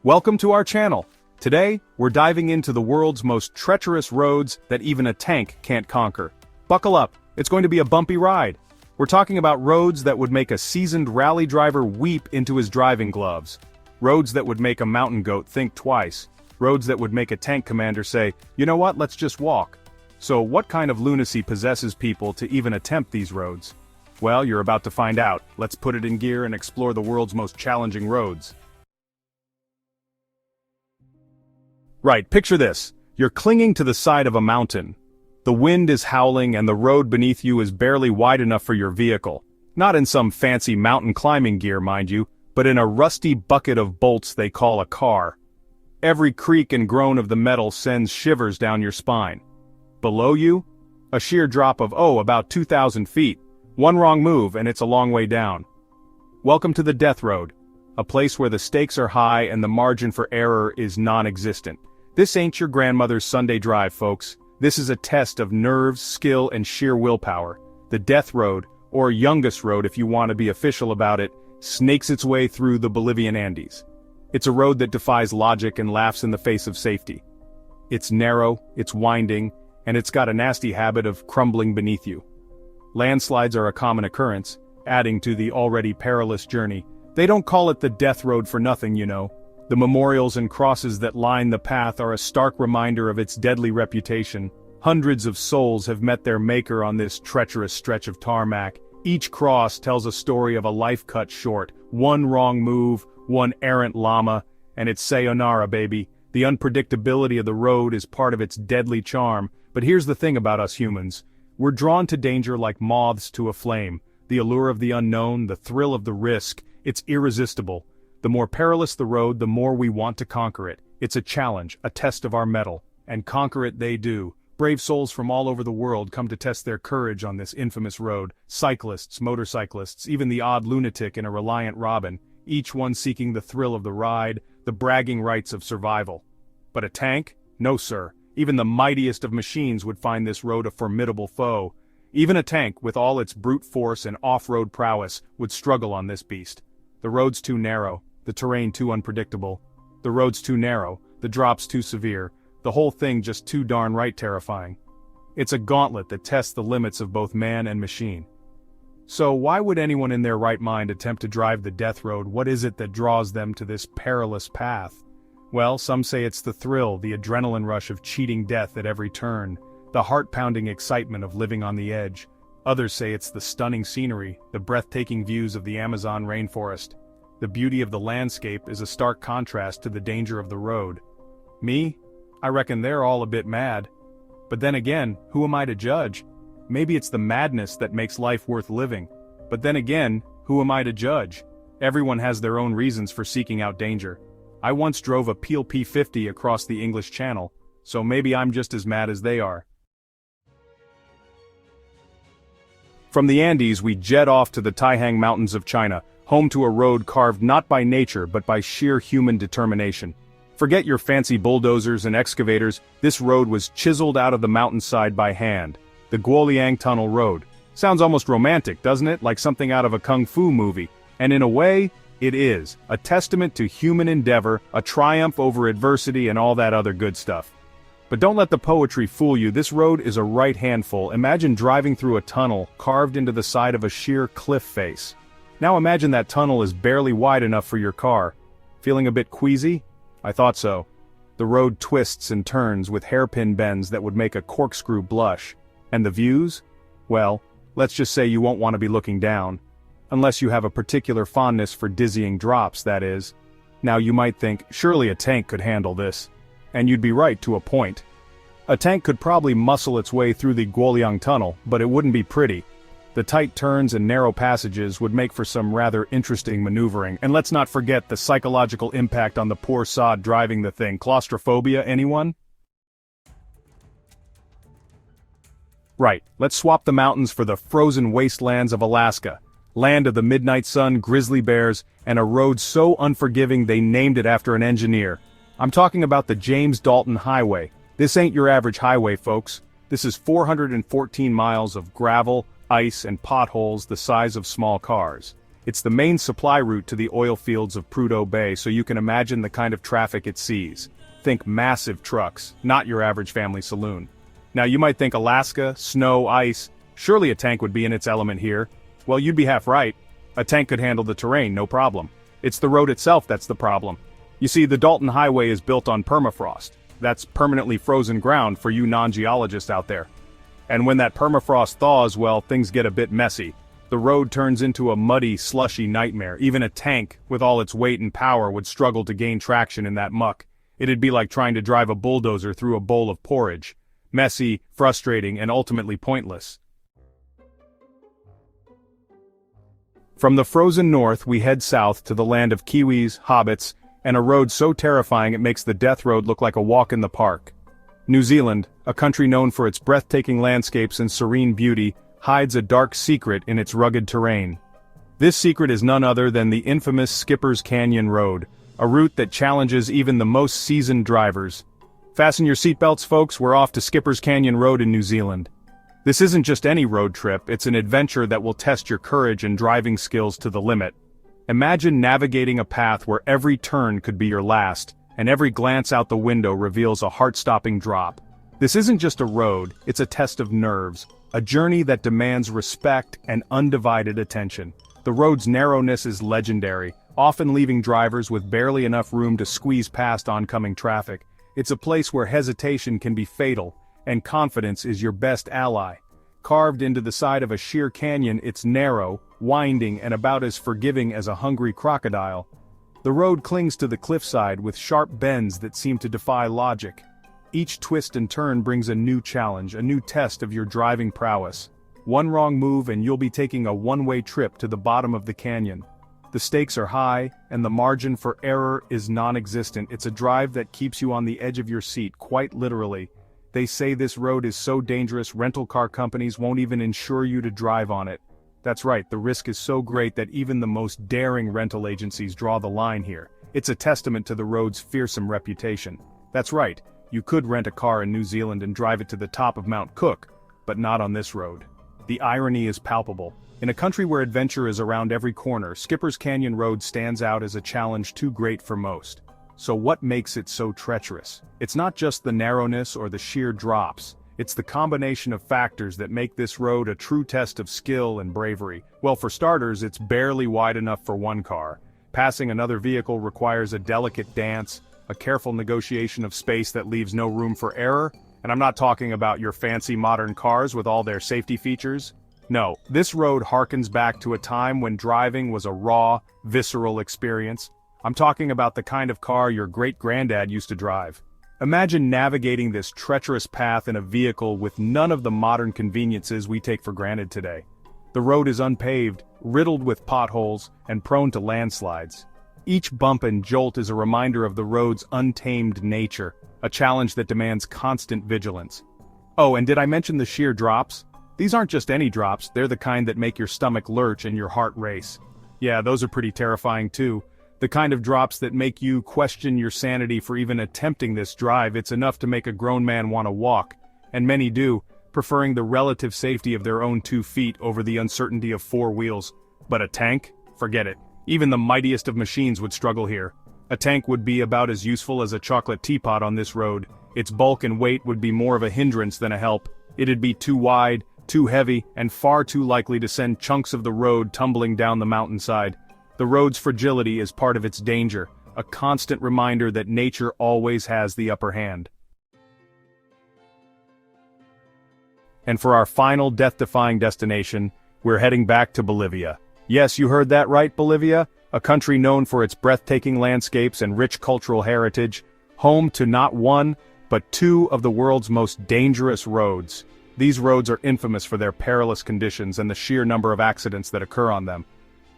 Welcome to our channel. Today, we're diving into the world's most treacherous roads that even a tank can't conquer. Buckle up, it's going to be a bumpy ride. We're talking about roads that would make a seasoned rally driver weep into his driving gloves. Roads that would make a mountain goat think twice. Roads that would make a tank commander say, you know what, let's just walk. So what kind of lunacy possesses people to even attempt these roads? Well, you're about to find out. Let's put it in gear and explore the world's most challenging roads. Right, picture this. You're clinging to the side of a mountain. The wind is howling and the road beneath you is barely wide enough for your vehicle. Not in some fancy mountain climbing gear, mind you, but in a rusty bucket of bolts they call a car. Every creak and groan of the metal sends shivers down your spine. Below you? A sheer drop of, about 2,000 feet. One wrong move and it's a long way down. Welcome to the death road. A place where the stakes are high and the margin for error is non-existent. This ain't your grandmother's Sunday drive, folks. This is a test of nerves, skill, and sheer willpower. The death road, or Yungas road if you want to be official about it, snakes its way through the Bolivian Andes. It's a road that defies logic and laughs in the face of safety. It's narrow, it's winding, and it's got a nasty habit of crumbling beneath you. Landslides are a common occurrence, adding to the already perilous journey. They don't call it the death road for nothing, you know. The memorials and crosses that line the path are a stark reminder of its deadly reputation. Hundreds of souls have met their maker on this treacherous stretch of tarmac. Each cross tells a story of a life cut short, one wrong move, one errant llama, and it's sayonara, baby. The unpredictability of the road is part of its deadly charm, but here's the thing about us humans. We're drawn to danger like moths to a flame. The allure of the unknown, the thrill of the risk, it's irresistible. The more perilous the road, the more we want to conquer it. It's a challenge, a test of our mettle. And conquer it they do. Brave souls from all over the world come to test their courage on this infamous road. Cyclists, motorcyclists, even the odd lunatic in a Reliant Robin, each one seeking the thrill of the ride, the bragging rights of survival. But a tank? No sir. Even the mightiest of machines would find this road a formidable foe. Even a tank, with all its brute force and off-road prowess, would struggle on this beast. The road's too narrow, the terrain too unpredictable. The road's too narrow, the drops too severe, the whole thing just too darn right terrifying. It's a gauntlet that tests the limits of both man and machine. So why would anyone in their right mind attempt to drive the death road? What is it that draws them to this perilous path? Well, some say it's the thrill, the adrenaline rush of cheating death at every turn, the heart-pounding excitement of living on the edge. Others say it's the stunning scenery, the breathtaking views of the Amazon rainforest. The beauty of the landscape is a stark contrast to the danger of the road. Me? I reckon they're all a bit mad. But then again, who am I to judge? Maybe it's the madness that makes life worth living. But then again, who am I to judge? Everyone has their own reasons for seeking out danger. I once drove a Peel P50 across the English Channel, so maybe I'm just as mad as they are. From the Andes we jet off to the Taihang Mountains of China, home to a road carved not by nature but by sheer human determination. Forget your fancy bulldozers and excavators, this road was chiseled out of the mountainside by hand. The Guoliang Tunnel Road. Sounds almost romantic, doesn't it? Like something out of a kung fu movie. And in a way, it is. A testament to human endeavor, a triumph over adversity and all that other good stuff. But don't let the poetry fool you, this road is a right handful. Imagine driving through a tunnel carved into the side of a sheer cliff face. Now imagine that tunnel is barely wide enough for your car. Feeling a bit queasy? I thought so. The road twists and turns with hairpin bends that would make a corkscrew blush. And the views? Well, let's just say you won't want to be looking down. Unless you have a particular fondness for dizzying drops, that is. Now you might think, surely a tank could handle this. And you'd be right to a point. A tank could probably muscle its way through the Guoliang Tunnel, but it wouldn't be pretty. The tight turns and narrow passages would make for some rather interesting maneuvering, and let's not forget the psychological impact on the poor sod driving the thing. Claustrophobia, anyone? Right, let's swap the mountains for the frozen wastelands of Alaska. Land of the midnight sun, grizzly bears, and a road so unforgiving they named it after an engineer. I'm talking about the James Dalton Highway. This ain't your average highway, folks. This is 414 miles of gravel, ice, and potholes the size of small cars. It's the main supply route to the oil fields of Prudhoe Bay, so you can imagine the kind of traffic it sees. Think massive trucks, not your average family saloon. Now you might think Alaska, snow, ice, surely a tank would be in its element here. Well, you'd be half right. A tank could handle the terrain, no problem. It's the road itself that's the problem. You see, the Dalton Highway is built on permafrost. That's permanently frozen ground for you non-geologists out there. And when that permafrost thaws, well, things get a bit messy. The road turns into a muddy, slushy nightmare. Even a tank, with all its weight and power, would struggle to gain traction in that muck. It'd be like trying to drive a bulldozer through a bowl of porridge. Messy, frustrating, and ultimately pointless. From the frozen north, we head south to the land of Kiwis, hobbits, and a road so terrifying it makes the death road look like a walk in the park. New Zealand, a country known for its breathtaking landscapes and serene beauty, hides a dark secret in its rugged terrain. This secret is none other than the infamous Skipper's Canyon Road, a route that challenges even the most seasoned drivers. Fasten your seatbelts, folks, we're off to Skipper's Canyon Road in New Zealand. This isn't just any road trip, it's an adventure that will test your courage and driving skills to the limit. Imagine navigating a path where every turn could be your last, and every glance out the window reveals a heart-stopping drop. This isn't just a road, it's a test of nerves, a journey that demands respect and undivided attention. The road's narrowness is legendary, often leaving drivers with barely enough room to squeeze past oncoming traffic. It's a place where hesitation can be fatal, and confidence is your best ally. Carved into the side of a sheer canyon, it's narrow, winding, and about as forgiving as a hungry crocodile. The road clings to the cliffside with sharp bends that seem to defy logic. Each twist and turn brings a new challenge, a new test of your driving prowess. One wrong move and you'll be taking a one-way trip to the bottom of the canyon. The stakes are high, and the margin for error is non-existent. It's a drive that keeps you on the edge of your seat, quite literally. They say this road is so dangerous rental car companies won't even insure you to drive on it. That's right, the risk is so great that even the most daring rental agencies draw the line here. It's a testament to the road's fearsome reputation. That's right, you could rent a car in New Zealand and drive it to the top of Mount Cook, but not on this road. The irony is palpable. In a country where adventure is around every corner, Skipper's Canyon Road stands out as a challenge too great for most. So what makes it so treacherous? It's not just the narrowness or the sheer drops. It's the combination of factors that make this road a true test of skill and bravery. Well, for starters, it's barely wide enough for one car. Passing another vehicle requires a delicate dance, a careful negotiation of space that leaves no room for error. And I'm not talking about your fancy modern cars with all their safety features. No, this road harkens back to a time when driving was a raw, visceral experience. I'm talking about the kind of car your great-granddad used to drive. Imagine navigating this treacherous path in a vehicle with none of the modern conveniences we take for granted today. The road is unpaved, riddled with potholes, and prone to landslides. Each bump and jolt is a reminder of the road's untamed nature, a challenge that demands constant vigilance. Oh, and did I mention the sheer drops? These aren't just any drops, they're the kind that make your stomach lurch and your heart race. Yeah, those are pretty terrifying too. The kind of drops that make you question your sanity for even attempting this drive. It's enough to make a grown man want to walk, and many do, preferring the relative safety of their own 2 feet over the uncertainty of 4 wheels. But a tank? Forget it. Even the mightiest of machines would struggle here. A tank would be about as useful as a chocolate teapot on this road. Its bulk and weight would be more of a hindrance than a help. It'd be too wide, too heavy, and far too likely to send chunks of the road tumbling down the mountainside. The road's fragility is part of its danger, a constant reminder that nature always has the upper hand. And for our final death-defying destination, we're heading back to Bolivia. Yes, you heard that right, Bolivia, a country known for its breathtaking landscapes and rich cultural heritage, home to not one, but 2 of the world's most dangerous roads. These roads are infamous for their perilous conditions and the sheer number of accidents that occur on them.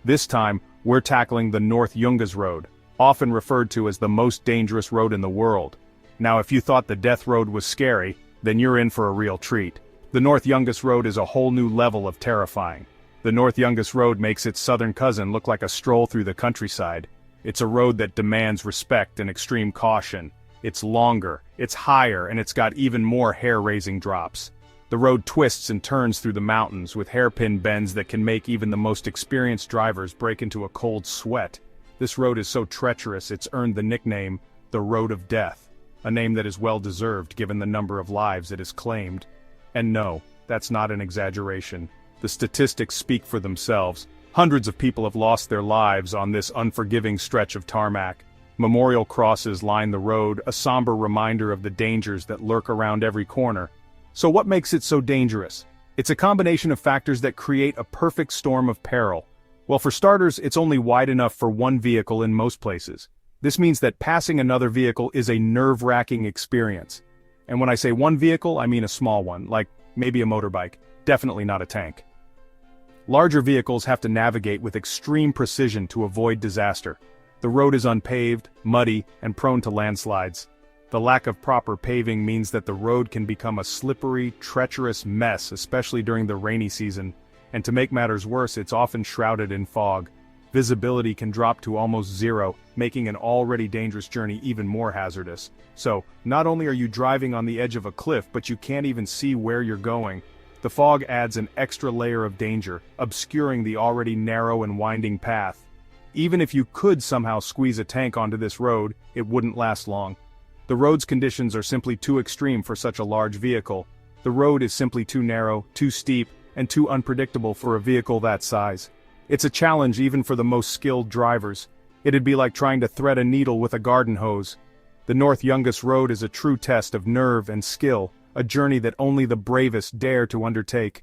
This time, we're tackling the North Yungas Road, often referred to as the most dangerous road in the world. Now, if you thought the Death Road was scary, then you're in for a real treat. The North Yungas Road is a whole new level of terrifying. The North Yungas Road makes its southern cousin look like a stroll through the countryside. It's a road that demands respect and extreme caution. It's longer, it's higher, and it's got even more hair-raising drops. The road twists and turns through the mountains with hairpin bends that can make even the most experienced drivers break into a cold sweat. This road is so treacherous it's earned the nickname, the Road of Death, a name that is well deserved given the number of lives it has claimed. And no, that's not an exaggeration. The statistics speak for themselves. Hundreds of people have lost their lives on this unforgiving stretch of tarmac. Memorial crosses line the road, a somber reminder of the dangers that lurk around every corner. So what makes it so dangerous? It's a combination of factors that create a perfect storm of peril. Well, for starters, it's only wide enough for one vehicle in most places. This means that passing another vehicle is a nerve-wracking experience. And when I say one vehicle, I mean a small one, like maybe a motorbike, definitely not a tank. Larger vehicles have to navigate with extreme precision to avoid disaster. The road is unpaved, muddy, and prone to landslides. The lack of proper paving means that the road can become a slippery, treacherous mess, especially during the rainy season. And to make matters worse, it's often shrouded in fog. Visibility can drop to almost zero, making an already dangerous journey even more hazardous. So, not only are you driving on the edge of a cliff, but you can't even see where you're going. The fog adds an extra layer of danger, obscuring the already narrow and winding path. Even if you could somehow squeeze a tank onto this road, it wouldn't last long. The road's conditions are simply too extreme for such a large vehicle. The road is simply too narrow, too steep, and too unpredictable for a vehicle that size. It's a challenge even for the most skilled drivers. It'd be like trying to thread a needle with a garden hose. The North Yungas Road is a true test of nerve and skill, a journey that only the bravest dare to undertake.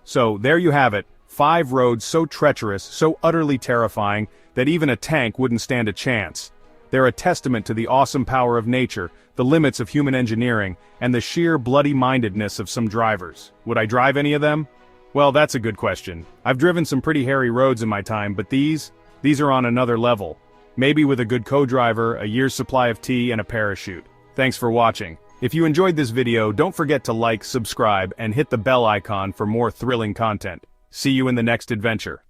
So, there you have it. 5 roads so treacherous, so utterly terrifying, that even a tank wouldn't stand a chance. They're a testament to the awesome power of nature, the limits of human engineering, and the sheer bloody-mindedness of some drivers. Would I drive any of them? Well, that's a good question. I've driven some pretty hairy roads in my time, but these are on another level. Maybe with a good co-driver, a year's supply of tea, and a parachute. Thanks for watching. If you enjoyed this video, don't forget to like, subscribe, and hit the bell icon for more thrilling content. See you in the next adventure.